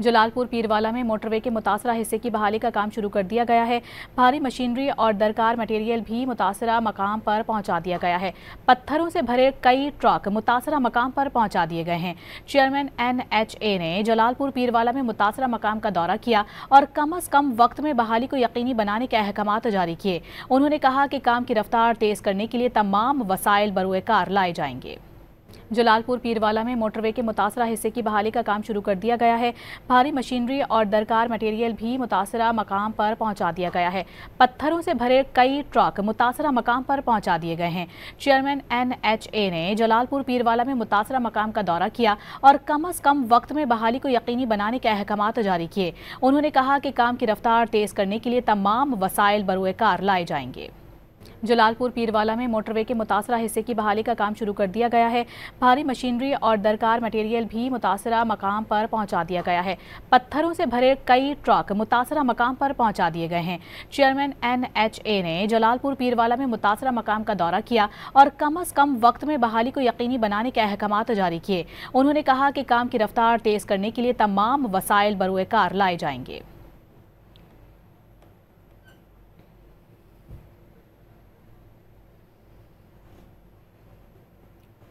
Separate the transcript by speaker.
Speaker 1: जलालपुर पीरवाला में मोटरवे के मुतासरा हिस्से की बहाली का काम शुरू कर दिया गया है। भारी मशीनरी और दरकार मटेरियल भी मुतासरा मकाम पर पहुंचा दिया गया है। पत्थरों से भरे कई ट्रक मुतासरा मकाम पर पहुंचा दिए गए हैं। चेयरमैन NHA ने जलालपुर पीरवाला में मुतासरा मकाम का दौरा किया और कम अज कम वक्त में बहाली को यकीनी बनाने के अहकामात जारी किए। उन्होंने कहा कि काम की रफ्तार तेज करने के लिए तमाम वसाइल बरूए कार लाए जाएंगे। जलालपुर पीरवाला में मोटरवे के मुतासरा हिस्से की बहाली का काम शुरू कर दिया गया है। भारी मशीनरी और दरकार मटेरियल भी मुतासरा मकाम पर पहुंचा दिया गया है। पत्थरों से भरे कई ट्रक मुतासरा मकाम पर पहुंचा दिए गए हैं। चेयरमैन NHA ने जलालपुर पीरवाला में मुतासरा मकाम का दौरा किया और कम अज कम वक्त में बहाली को यकीनी बनाने के अहकामात जारी किए। उन्होंने कहा कि काम की रफ्तार तेज करने के लिए तमाम वसाइल बरूए कार लाए जाएंगे। जलालपुर पीरवाला में मोटरवे के मुतासरा हिस्से की बहाली का काम शुरू कर दिया गया है। भारी मशीनरी और दरकार मटेरियल भी मुतासरा मकाम पर पहुंचा दिया गया है। पत्थरों से भरे कई ट्रक मुतासरा मकाम पर पहुंचा दिए गए हैं। चेयरमैन NHA ने जलालपुर पीरवाला में मुतासरा मकाम का दौरा किया और कम अज कम वक्त में बहाली को यकीनी बनाने के अहकामात जारी किए। उन्होंने कहा कि काम की रफ्तार तेज करने के लिए तमाम वसाइल बरूए कार लाए जाएंगे।